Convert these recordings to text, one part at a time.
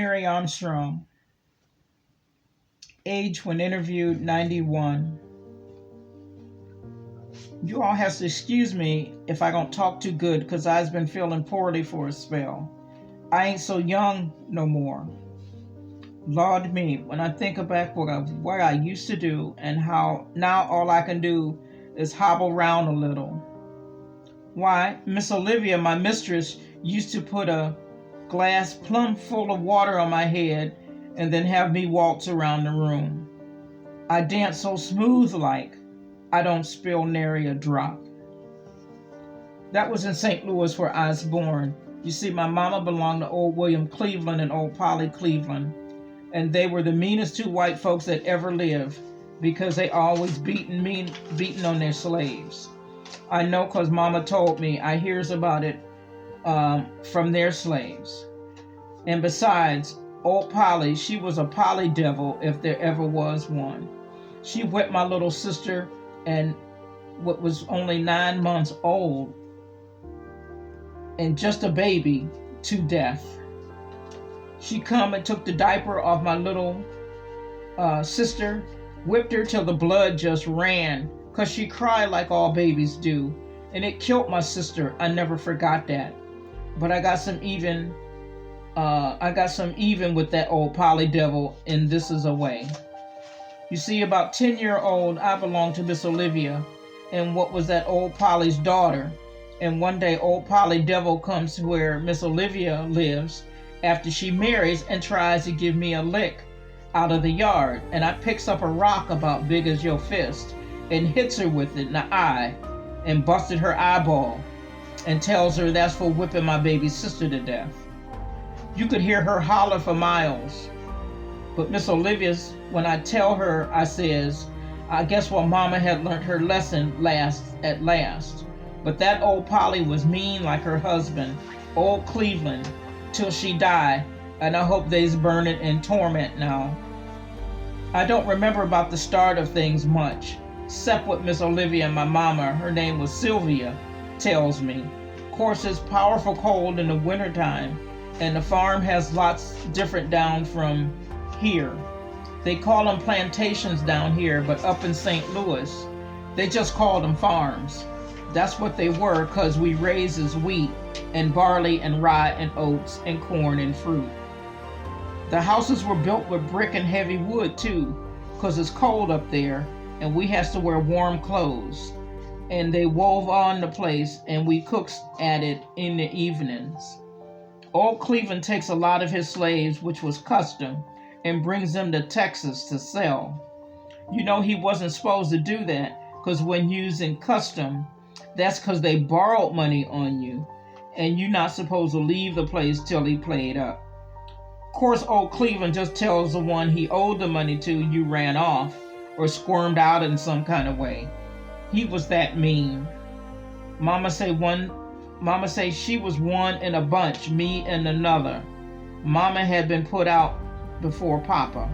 Mary Armstrong, age when interviewed 91. You all has to excuse me if I don't talk too good because I've been feeling poorly for a spell. I ain't so young no more. Lord me, when I think back what I used to do and how now all I can do is hobble around a little. Why, Miss Olivia, my mistress, used to put a glass plumb full of water on my head and then have me waltz around the room. I dance so smooth like I don't spill nary a drop. That was in St. Louis where I was born. You see, my mama belonged to old William Cleveland and old Polly Cleveland, and they were the meanest two white folks that ever lived because they always beating on their slaves. I know because mama told me. I hears about it from their slaves. And besides, old Polly, she was a Polly devil if there ever was one. She whipped my little sister and what was only 9 months old and just a baby to death. She come and took the diaper off my little sister, whipped her till the blood just ran, 'cause she cried like all babies do, and it killed my sister. I never forgot that. But I got some even with that old Polly devil, and this is a way. You see, about 10-year-old, I belonged to Miss Olivia, and what was that old Polly's daughter. And one day, old Polly devil comes to where Miss Olivia lives after she marries and tries to give me a lick out of the yard. And I picks up a rock about big as your fist and hits her with it in the eye and busted her eyeball and tells her that's for whipping my baby sister to death. You could hear her holler for miles. But Miss Olivia's, when I tell her, I says, I guess what mama had learned her lesson at last. But that old Polly was mean like her husband, old Cleveland, till she died, and I hope they's burning in torment now. I don't remember about the start of things much, except what Miss Olivia and my mama, her name was Sylvia, tells me. Of course, it's powerful cold in the wintertime, and the farm has lots different down from here. They call them plantations down here, but up in St. Louis, they just call them farms. That's what they were, 'cause we raises wheat and barley and rye and oats and corn and fruit. The houses were built with brick and heavy wood too, 'cause it's cold up there and we has to wear warm clothes. And they wove on the place and we cooks at it in the evenings. Old Cleveland takes a lot of his slaves, which was custom, and brings them to Texas to sell. You know he wasn't supposed to do that, 'cause when using custom, that's 'cause they borrowed money on you, and you're not supposed to leave the place till he paid up. Of course, old Cleveland just tells the one he owed the money to you ran off or squirmed out in some kind of way. He was that mean. Mama say she was one in a bunch, me and another. Mama had been put out before Papa,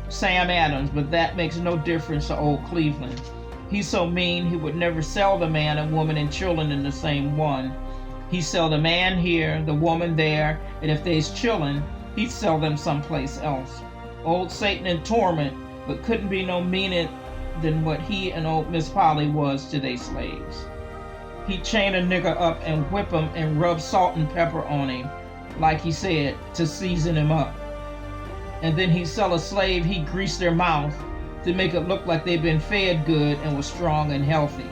Sam Adams, but that makes no difference to old Cleveland. He's so mean he would never sell the man and woman and children in the same one. He'd sell the man here, the woman there, and if they's children, he'd sell them someplace else. Old Satan in torment, but couldn't be no meaner than what he and old Miss Polly was to they slaves. He'd chain a nigger up and whip him and rub salt and pepper on him, like he said, to season him up. And then he'd sell a slave, he'd grease their mouth to make it look like they'd been fed good and was strong and healthy.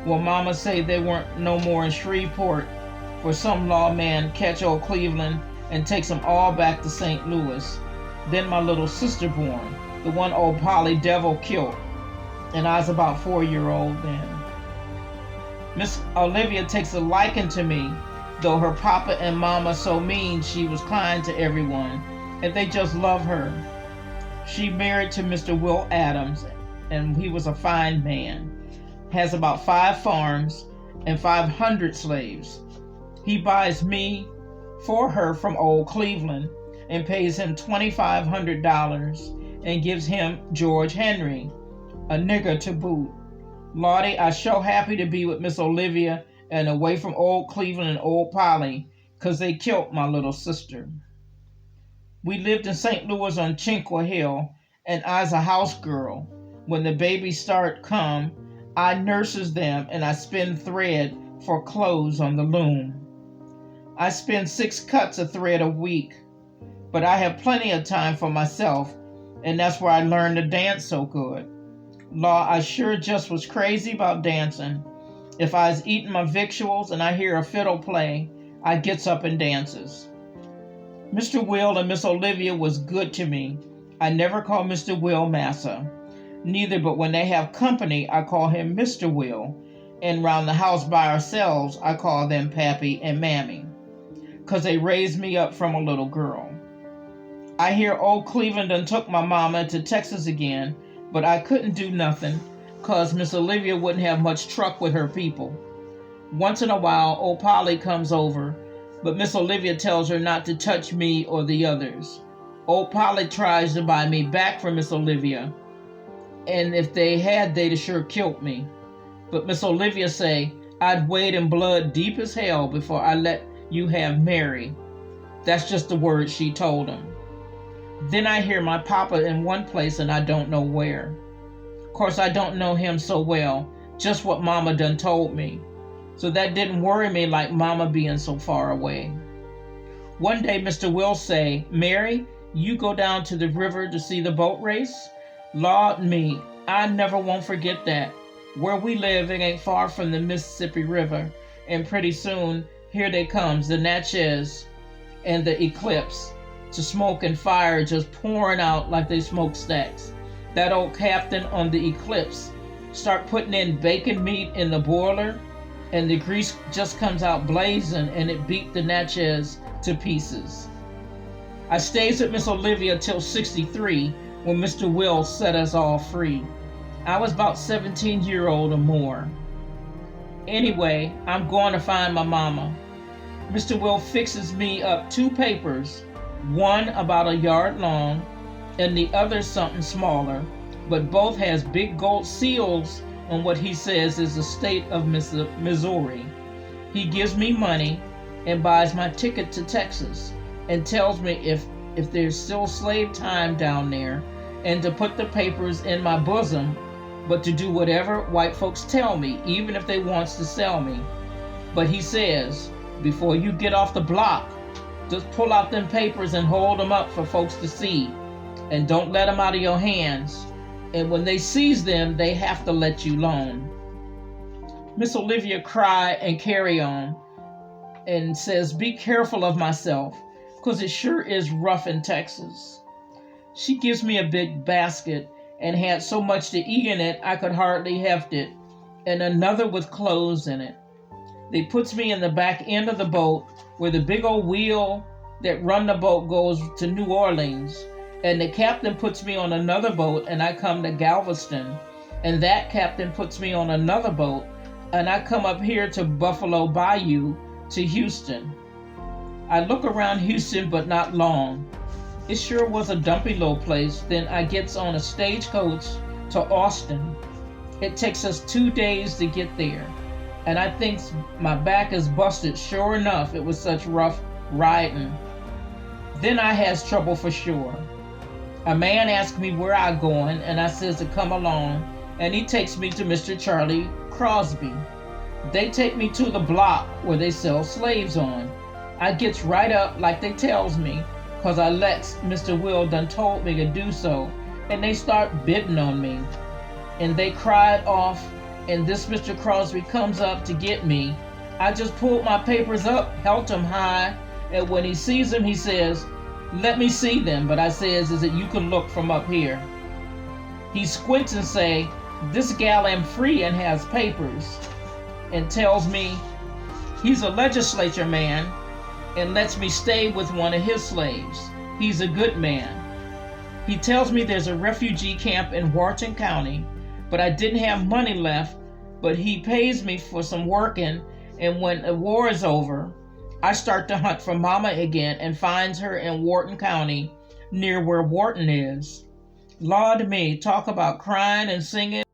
Well, mama say they weren't no more in Shreveport, for some lawman catch old Cleveland and takes them all back to St. Louis. Then my little sister born, the one old Polly devil killed, and I was about 4-year-old then. Miss Olivia takes a liking to me, though her papa and mama so mean she was kind to everyone, and they just love her. She married to Mr. Will Adams, and he was a fine man. Has about 5 farms and 500 slaves. He buys me for her from old Cleveland and pays him $2,500 and gives him George Henry, a nigger to boot. Lordy, I sure happy to be with Miss Olivia and away from old Cleveland and old Polly, 'cause they killed my little sister. We lived in St. Louis on Chinqua Hill, and I's a house girl. When the babies start come, I nurses them and I spin thread for clothes on the loom. I spin 6 cuts of thread a week, but I have plenty of time for myself, and that's where I learned to dance so good. Law, I sure just was crazy about dancing. If I was eating my victuals and I hear a fiddle play, I gets up and dances. Mr. Will and Miss Olivia was good to me. I never call Mr. Will Massa. Neither, but when they have company, I call him Mr. Will. And round the house by ourselves, I call them Pappy and Mammy, 'cause they raised me up from a little girl. I hear old Cleveland done took my mama to Texas again, but I couldn't do nothing, 'cause Miss Olivia wouldn't have much truck with her people. Once in a while, old Polly comes over, but Miss Olivia tells her not to touch me or the others. Old Polly tries to buy me back from Miss Olivia, and if they had, they'd have sure killed me. But Miss Olivia say, I'd wade in blood deep as hell before I let you have Mary. That's just the words she told him. Then I hear my papa in one place and I don't know where. Of course, I don't know him so well, just what mama done told me. So that didn't worry me like mama being so far away. One day Mr. Will say, Mary, you go down to the river to see the boat race? Lord me, I never won't forget that. Where we live, it ain't far from the Mississippi River, and pretty soon, here they comes, the Natchez and the Eclipse, to smoke and fire just pouring out like they smokestacks. That old captain on the Eclipse start putting in bacon meat in the boiler, and the grease just comes out blazing, and it beat the Natchez to pieces. I stays with Miss Olivia till 63, when Mr. Will set us all free. I was about 17-year-old or more. Anyway, I'm going to find my mama. Mr. Will fixes me up 2 papers, one about a yard long and the other something smaller, but both has big gold seals on what he says is the state of Missouri. He gives me money and buys my ticket to Texas and tells me if there's still slave time down there and to put the papers in my bosom, but to do whatever white folks tell me, even if they wants to sell me. But he says, before you get off the block, just pull out them papers and hold them up for folks to see, and don't let them out of your hands. And when they seize them, they have to let you alone. Miss Olivia cry and carry on and says, be careful of myself, 'cause it sure is rough in Texas. She gives me a big basket and had so much to eat in it I could hardly heft it, and another with clothes in it. They puts me in the back end of the boat where the big old wheel that run the boat goes to New Orleans, and the captain puts me on another boat and I come to Galveston, and that captain puts me on another boat and I come up here to Buffalo Bayou to Houston. I look around Houston but not long. It sure was a dumpy little place. Then I gets on a stagecoach to Austin. It takes us 2 days to get there, and I think my back is busted. Sure enough, it was such rough riding. Then I has trouble for sure. A man asked me where I going, and I says to come along, and he takes me to Mr. Charlie Crosby. They take me to the block where they sell slaves on. I gets right up like they tells me, 'cause I lets Mr. Will done told me to do so, and they start bidding on me. And they cried off, and this Mr. Crosby comes up to get me. I just pulled my papers up, held them high, and when he sees them, he says, let me see them. But I says, is it you can look from up here? He squints and say, this gal am free and has papers, and tells me he's a legislature man, and lets me stay with one of his slaves. He's a good man. He tells me there's a refugee camp in Wharton County, but I didn't have money left, but he pays me for some working, and when the war is over, I start to hunt for Mama again and finds her in Wharton County, near where Wharton is. Lord me, talk about crying and singing.